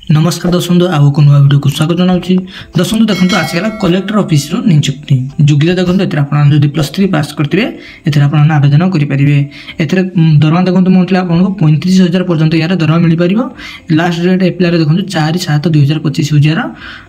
नमस्कार दर्शक आउ को नुआ वीडियो को स्वागत जनाऊँगी। दर्शक देखो आसगला कलेक्टर ऑफिस नियुक्ति जुगिले देखो ए +3 पास करते एथे आप आवेदन करेंगे। एथे दरमा देखो मंथली आपको 35,000 पर्यंत यार दरमा मिल पार। लास्ट डेट एप्लायर देखो 4/7/2025 हूँ यार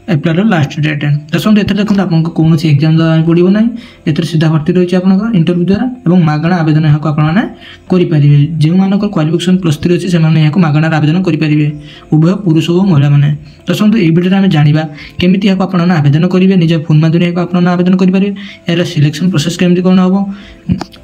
एप्लायर लास्ट डेट। दर्शक एथे देखो आपको कौन एग्जाम देवा पड़ो ना, एथे सीधा भर्ती रही है इंटरव्यू द्वारा और मागणा आवेदन यहाँ करेंगे। जो मान क्वालिफिकेशन +3 अच्छी से मागणार आवेदन करेंगे उभय पुरुष और महिला मैंने। दर्शक ये वीडियो आम जाना केमी आप आवेदन करेंगे, निज फोन माध्यम आप आवेदन करेंगे। यार सिलेक्शन प्रोसेस केमती कौन हम,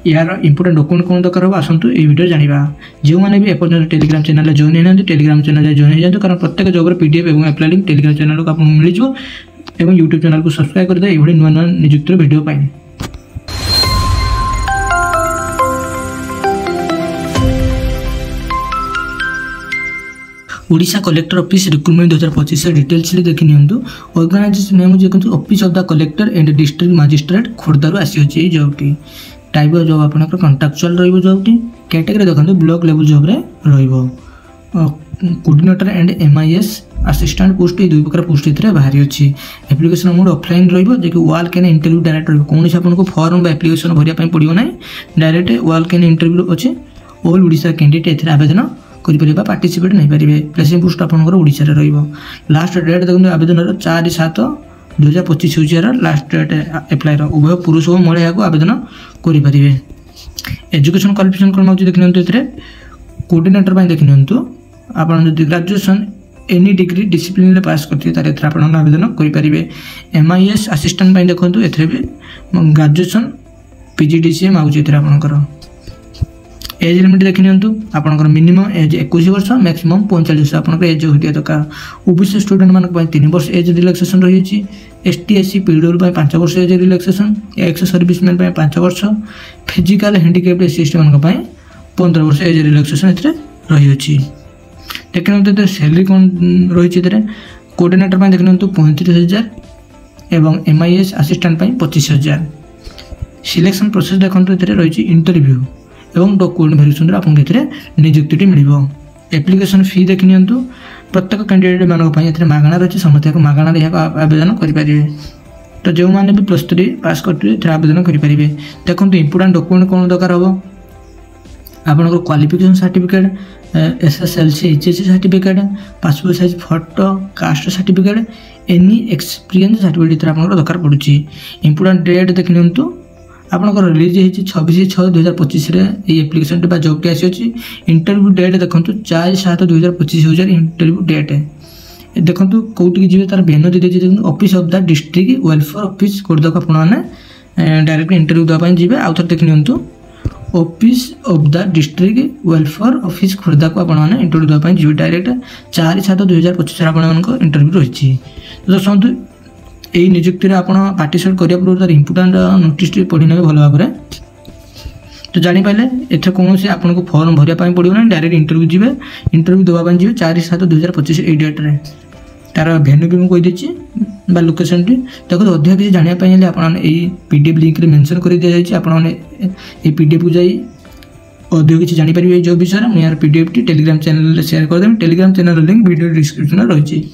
यार इंपोर्टेंट डॉक्यूमेंट कौन दरकार हम, आसतु ये वीडियो जाना। जो मैंने भी एपर्तंत टेलीग्राम चैनल जॉइन होना टेलीग्राम चैनल जॉइन हो जाए, कारण प्रत्येक जॉब पीडीएफ और एप्लाई लिंक टेलीग्राम चैनल को आपको मिल जाए और यूट्यूब चैनल को सब्सक्राइब कर दे ये नुआ नुआ नियुक्तिर वीडियो पाए। Odisha collector office recruitment 2025 details देखी नियंतु। ऑर्गेनाइजेशन नेम देखो office of the collector and district magistrate खोर्धारू आसी जॉबटी। टाइप ऑफ जॉब आपनकर कॉन्ट्रैक्चुअल रहिबो जॉबटी। कैटेगरी देखो ब्लॉक लेवल जॉब रे रहिबो। Coordinator and MIS assistant post ये दुई प्रकार पोस्ट इतरे बाहरी अछि। एप्लिकेशन मोड ऑफलाइन रहिबो जे कि वॉल कैन इंटरव्यू डायरेक्ट रहिबो। कोन से आपनको फॉर्म बा एप्लिकेशन भरिया पय पड़ियो नै, डायरेक्ट वॉल कैन इंटरव्यू अछि। ऑल ओडिशा कैंडिडेट एथरे आवेदन करेंगे पार्टिसिपेट नहीं पारे। प्लेसिंग पोस्ट आपंकर ओडिशा रे रहिबो। लास्ट डेट देखो आवेदन 4/7/2025 हूँ यार लास्ट डेट एप्लायर। उभय पुरुष और महिला यहाँ आवेदन करेंगे। एजुकेशन क्वालिफिकेशन कौन हो देखी नियंतु। कोऑर्डिनेटर देखी नियंतु आप ग्रेजुएशन एनी डिग्री डिसिप्लिन पास करते आप आवेदन करेंगे। एमआईएस असिस्टेंट देखो ए ग्रेजुएशन पीजीडीसीए मांगे आपंकर। एज लिमिट देखी नियंतु आपंकर मिनिमम एज 21 वर्ष मैक्सिमम 45 वर्ष आपंकर एज होता दरकार। ओबीसी स्टूडेंट मान 3 वर्ष एज रिलैक्सेशन रही। एसटी एससी पीडब्ल्यू 5 वर्ष एज रिलैक्सेशन। एक्स सर्विसमैन 5 वर्ष। फिजिकल हैंडिकैप्ड एससी मान 15 वर्ष एज रिलैक्सेशन रही। देखी नियंतु सैलरी कौन रही। कोऑर्डिनेटर देखी नियंतु 35,000 एवं एमआईएस असिस्टेंट 25,000। सिलेक्शन प्रोसेस देखो रही इंटरव्यू एवं डॉक्यूमेंट वेरिफिकेशन आपको नियुक्ति मिल। एप्लिकेशन फी देखी नियंतु प्रत्येक कैंडिडेट मानी मागणार अच्छे समस्त मागणार यहाँ आवेदन करेंगे। तो जो मैंने भी +3 पास करते आवेदन करेंगे। देखो इंपोर्टेंट डॉक्यूमेंट कौन दरकार हम, आपंकर qualification certificate, SSLC HSC certificate, passport size photo, caste certificate, any experience certificate आप दरकार पड़ुची। इंपोर्टेंट डेट देखी नियंतु आपंकर रिलीज होती 26/6/2025 ये एप्लिकेशन जॉब टी आसी। इंटरव्यू डेट देखो 4/7/2025 हूँ इंटरव्यू डेट। देखो कौटी जी तार भेन्यू दे office of the district welfare office Khordha को आपने डायरेक्ट इंटरव्यू देवाई जी। आउ थे देखी नियंतु office of the district welfare office Khordha को आपने इंटरव्यू देवाई जी डायरेक्ट 4/7/2025 आप इंटरव्यू रही। दर्शक यही नियुक्ति आप पार्टिसिपेट करने पूर्व तार इंपोर्टेंट नोटिस पढ़ी ने भल भाव। तो जापारे एथे कौन से आपको फॉर्म भरिया पड़ो ना, डायरेक्ट इंटरव्यू जी। इंटरव्यू देवाई जी 4/7/2025 ये डेट रे। तार भेन्यू भी मुझे लोकेशन टी देखो अधिक किसी जानापी आप पीडीएफ लिंक रे मेंशन कर दि जाए। आपने पीडीएफ को जाई अधिक किसी जापारे जो विषय में यार पीडीएफ टी टेलीग्राम चैनल शेयर करदेवी। Telegram channel link video description रही।